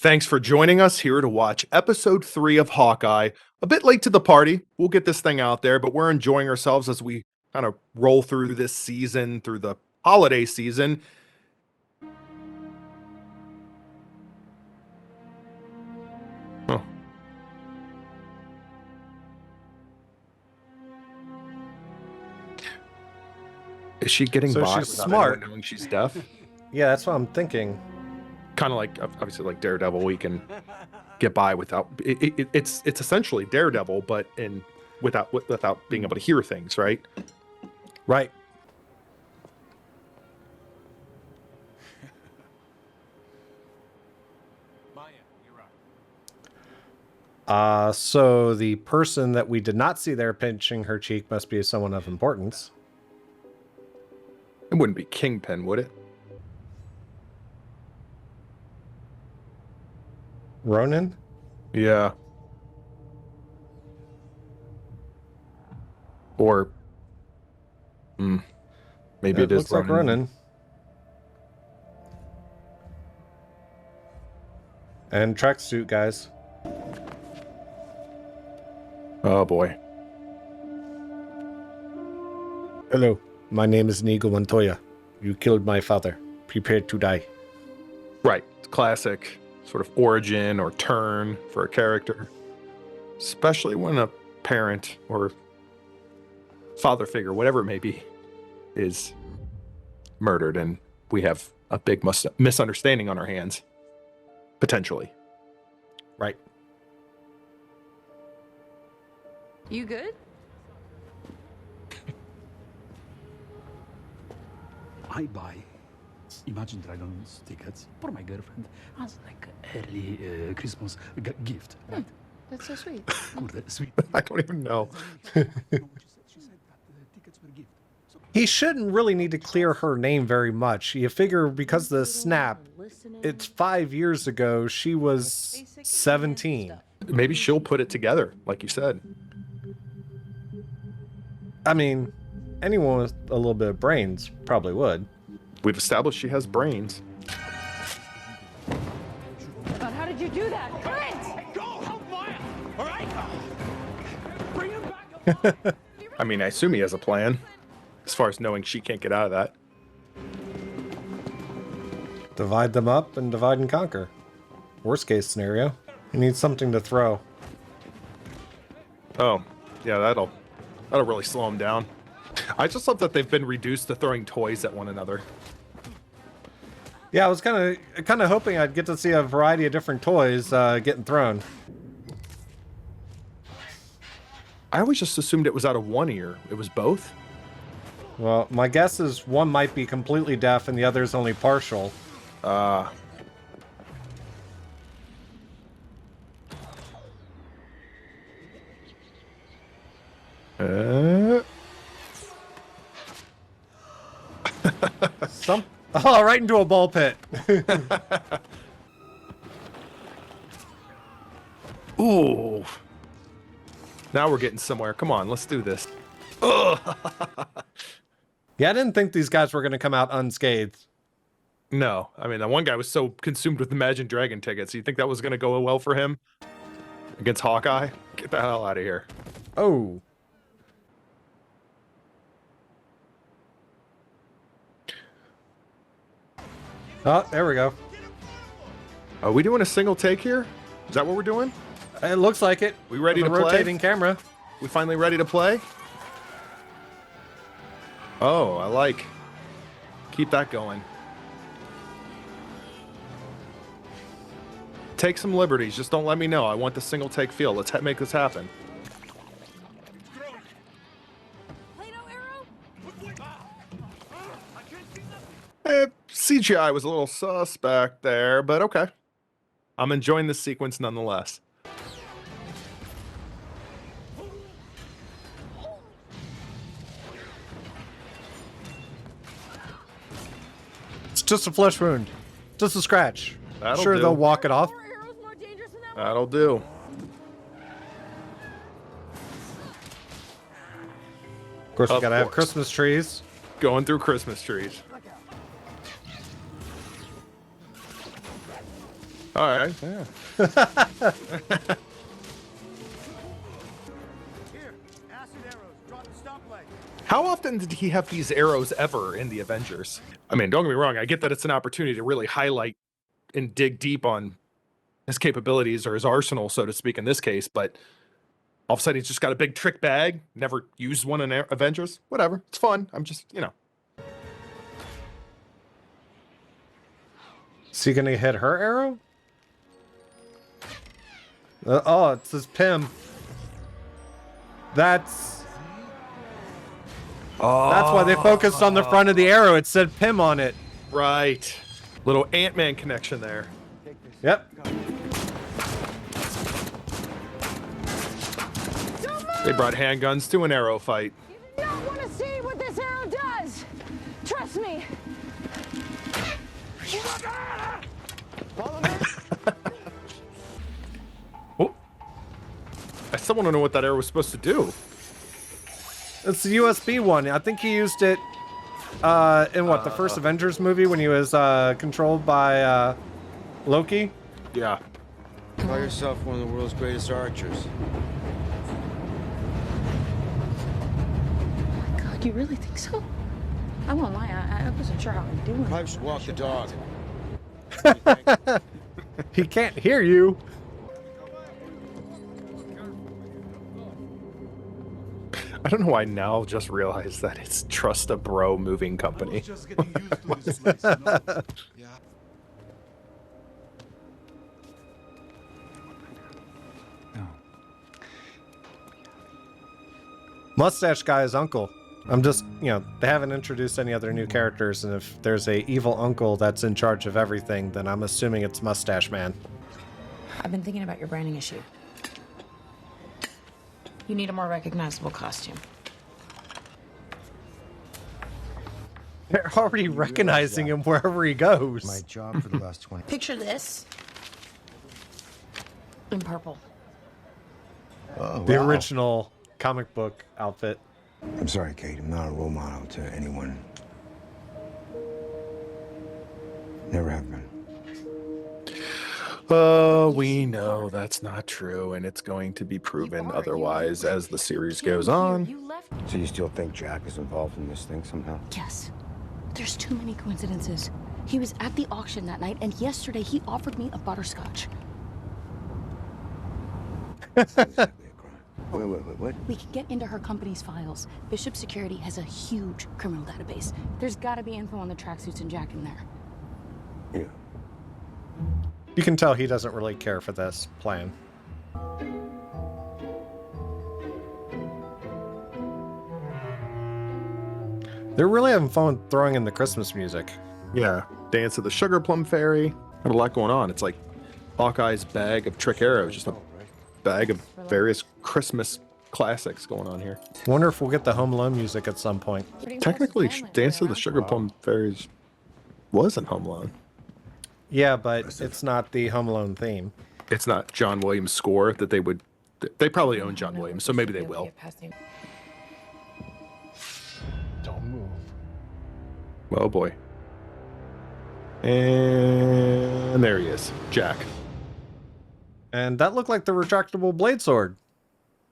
Thanks for joining us here to watch episode 3 of Hawkeye. A bit late to the party. We'll get this thing out there, but we're enjoying ourselves as we kind of roll through this season, through the holiday season. Oh. Is she getting So by she's without smart. anyone knowing she's deaf? Yeah, that's what I'm thinking. Kind of like, obviously, like Daredevil, we can get by without it's essentially Daredevil, but without being able to hear things, right? Right. So the person that we did not see there pinching her cheek must be someone of importance. It wouldn't be Kingpin, would it? Ronan? Yeah. Or maybe it is looks like Ronan. And tracksuit guys. Oh boy. Hello, my name is Inigo Montoya. You killed my father. Prepare to die. Right. Classic sort of origin or turn for a character. Especially when a parent or father figure, whatever it may be, is murdered and we have a big misunderstanding on our hands. Potentially. Right. You good? I buy Imagine Dragons tickets for my girlfriend as like early Christmas gift, right? That's so sweet. Good, sweet. I don't even know. She said that the tickets were gift. So He shouldn't really need to clear her name very much. You figure because of the snap, it's 5 years ago, she was 17. Maybe she'll put it together, like you said. I mean, anyone with a little bit of brains probably would. We've established she has brains. God, how did you do that? Clint! go help Maya, all right? Bring him back. I mean, I assume he has a plan. As far as knowing she can't get out of that. Divide them up and divide and conquer. Worst case scenario, you need something to throw. Oh, yeah, that'll really slow him down. I just love that they've been reduced to throwing toys at one another. Yeah, I was kind of hoping I'd get to see a variety of different toys getting thrown. I always just assumed it was out of one ear. It was both? Well, my guess is one might be completely deaf and the other is only partial. Oh, right into a ball pit. Ooh. Now we're getting somewhere. Come on, let's do this. Ugh. Yeah, I didn't think these guys were going to come out unscathed. No, I mean, that one guy was so consumed with Imagine Dragon tickets. You think that was going to go well for him? Against Hawkeye? Get the hell out of here. Oh. Oh, there we go. Are we doing a single take here? Is that what we're doing? It looks like it. We ready With to a play? rotating camera. We finally ready to play? Oh, I like. Keep that going. Take some liberties. Just don't let me know. I want the single take feel. Let's make this happen. CGI was a little suspect there, but okay. I'm enjoying this sequence nonetheless. It's just a flesh wound. Just a scratch. That'll Sure, do. they'll walk it off. More arrows more dangerous than that. That'll do. Of course, we Of gotta have course. Christmas trees. Going through Christmas trees. All right. Yeah. Here, acid arrows. Drop the stoplight. How often did he have these arrows ever in the Avengers? I mean, don't get me wrong. I get that it's an opportunity to really highlight and dig deep on his capabilities or his arsenal, so to speak, in this case. But all of a sudden, he's just got a big trick bag. Never used one in Avengers. Whatever. It's fun. I'm just, Is he gonna hit her arrow? Oh, it says Pym. That's why they focused on the front of the arrow. It said Pym on it. Right. Little Ant-Man connection there. Yep. They brought handguns to an arrow fight. You don't want to see what this arrow does. Trust me. Oh. I still want to know what that arrow was supposed to do. It's the USB one. I think he used it in the first Avengers movie when he was controlled by Loki. Yeah. Call yourself one of the world's greatest archers. Oh my God, you really think so? I won't lie, I wasn't sure how I'm doing. Probably should walk the dog. He can't hear you. I don't know why now just realized that it's Trust a Bro Moving Company. Just getting used to this place, you know? Yeah. Mustache guy is uncle. I'm just, they haven't introduced any other new characters, and if there's a evil uncle that's in charge of everything, then I'm assuming it's Mustache Man. I've been thinking about your branding issue. You need a more recognizable costume. They're already recognizing him wherever he goes. My job for the last 20. Picture this. In purple. Oh, The wow. original comic book outfit. I'm sorry, Kate. I'm not a role model to anyone. Never have been. We know that's not true, and it's going to be proven otherwise as the series goes on. You left. So you still think Jack is involved in this thing somehow? Yes. There's too many coincidences. He was at the auction that night, and yesterday he offered me a butterscotch. Exactly a crime. Wait, what? We can get into her company's files. Bishop Security has a huge criminal database. There's gotta be info on the tracksuits and Jack in there. Yeah. You can tell he doesn't really care for this plan. They're really having fun throwing in the Christmas music. Yeah, Dance of the Sugar Plum Fairy. Got a lot going on. It's like Hawkeye's bag of trick arrows, just a bag of various Christmas classics going on here. Wonder if we'll get the Home Alone music at some point. Technically, Dance of the Sugar Plum Fairies was in Home Alone. Yeah, but it's not the Home Alone theme. It's not John Williams' score that they would. They probably own John Williams, so maybe they will. Don't move. Oh boy. And there he is, Jack. And that looked like the retractable blade sword.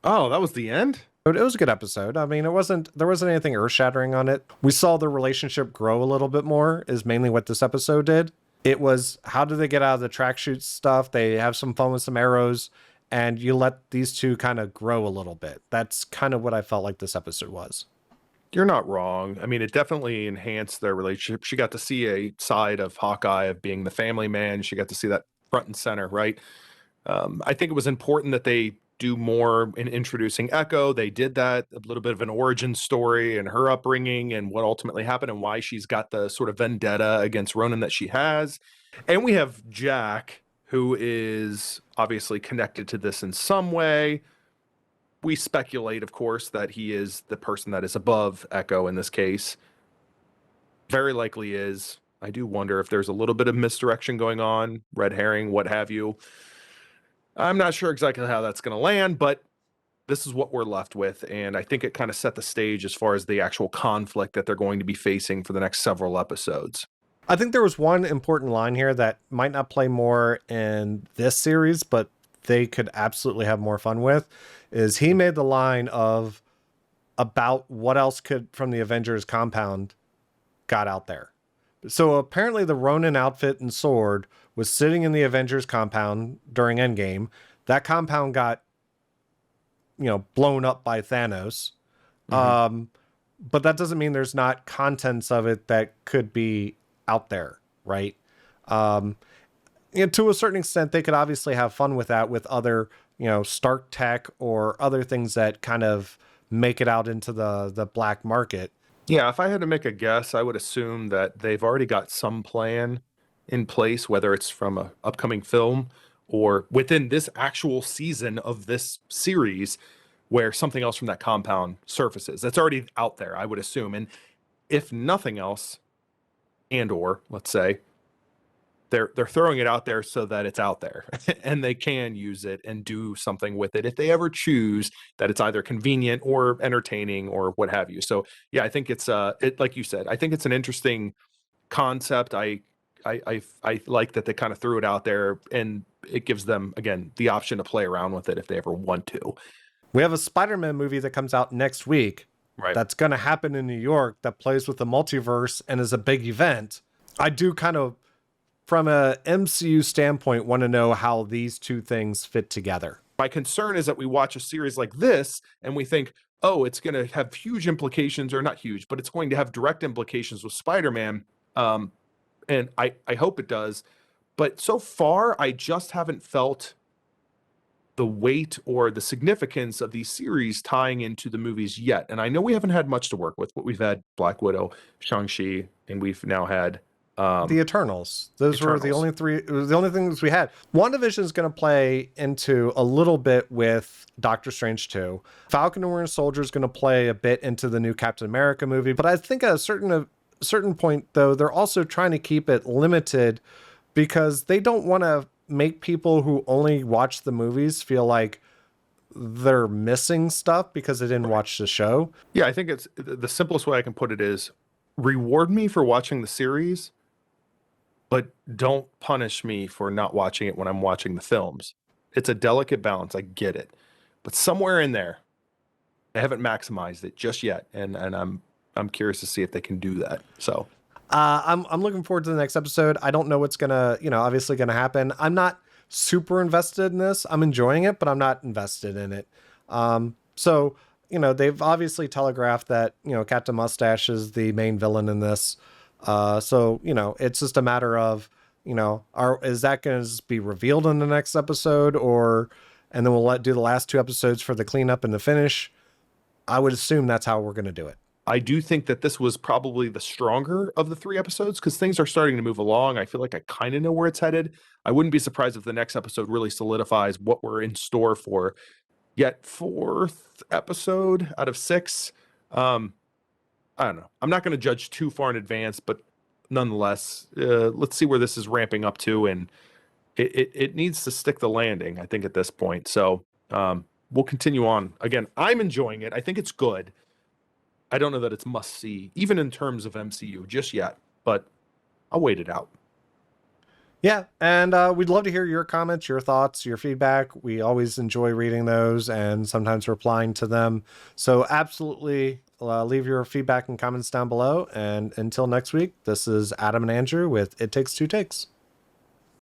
Oh, that was the end? But it was a good episode. I mean, there wasn't anything earth-shattering on it. We saw the relationship grow a little bit more, is mainly what this episode did. It was, how do they get out of the track shoot stuff? They have some fun with some arrows, and you let these two kind of grow a little bit. That's kind of what I felt like this episode was. You're not wrong. I mean, it definitely enhanced their relationship. She got to see a side of Hawkeye of being the family man. She got to see that front and center, right? I think it was important that they do more in introducing Echo. They did that, a little bit of an origin story and her upbringing and what ultimately happened and why she's got the sort of vendetta against Ronan that she has. And we have Jack, who is obviously connected to this in some way. We speculate, of course, that he is the person that is above Echo in this case. Very likely is. I do wonder if there's a little bit of misdirection going on, red herring, what have you. I'm not sure exactly how that's going to land, but this is what we're left with. And I think it kind of set the stage as far as the actual conflict that they're going to be facing for the next several episodes. I think there was one important line here that might not play more in this series, but they could absolutely have more fun with, is he made the line of about what else could from the Avengers compound got out there. So apparently the Ronin outfit and sword was sitting in the Avengers compound during Endgame. That compound got, blown up by Thanos. But that doesn't mean there's not contents of it that could be out there, right? To a certain extent, they could obviously have fun with that with other, Stark tech or other things that kind of make it out into the black market. Yeah, if I had to make a guess, I would assume that they've already got some plan in place, whether it's from a upcoming film or within this actual season of this series, where something else from that compound surfaces. That's already out there, I would assume. And if nothing else, or let's say, they're throwing it out there so that it's out there and they can use it and do something with it if they ever choose that it's either convenient or entertaining or what have you. So yeah, I think it's like you said, I think it's an interesting concept. I like that they kind of threw it out there, and it gives them, again, the option to play around with it if they ever want to. We have a Spider-Man movie that comes out next week. Right. That's going to happen in New York that plays with the multiverse and is a big event. I do kind of, from a MCU standpoint, want to know how these two things fit together. My concern is that we watch a series like this and we think, oh, it's going to have huge implications, or not huge, but it's going to have direct implications with Spider-Man. And I hope it does. But so far, I just haven't felt the weight or the significance of these series tying into the movies yet. And I know we haven't had much to work with, but we've had Black Widow, Shang-Chi, and we've now had the Eternals. Those were the Eternals. only things we had. WandaVision is going to play into a little bit with Doctor Strange 2. Falcon and Winter Soldier is going to play a bit into the new Captain America movie. But I think at a certain point, though, they're also trying to keep it limited because they don't want to make people who only watch the movies feel like they're missing stuff because they didn't watch the show. Yeah, I think it's the simplest way I can put it is reward me for watching the series, but don't punish me for not watching it when I'm watching the films. It's a delicate balance. I get it. But somewhere in there, they haven't maximized it just yet. And I'm curious to see if they can do that. So I'm looking forward to the next episode. I don't know what's gonna, obviously gonna happen. I'm not super invested in this. I'm enjoying it, but I'm not invested in it. So, they've obviously telegraphed that, Captain Mustache is the main villain in this. So, it's just a matter of, is that going to be revealed in the next episode, and then we'll do the last two episodes for the cleanup and the finish. I would assume that's how we're going to do it. I do think that this was probably the stronger of the 3 episodes because things are starting to move along. I feel like I kind of know where it's headed. I wouldn't be surprised if the next episode really solidifies what we're in store for. Yet 4th episode out of 6, I don't know. I'm not going to judge too far in advance, but nonetheless, let's see where this is ramping up to, and it needs to stick the landing, I think, at this point. So we'll continue on. Again, I'm enjoying it. I think it's good. I don't know that it's must see, even in terms of MCU, just yet, but I'll wait it out. Yeah, and we'd love to hear your comments, your thoughts, your feedback. We always enjoy reading those and sometimes replying to them. So absolutely leave your feedback and comments down below. And until next week, this is Adam and Andrew with It Takes Two Takes.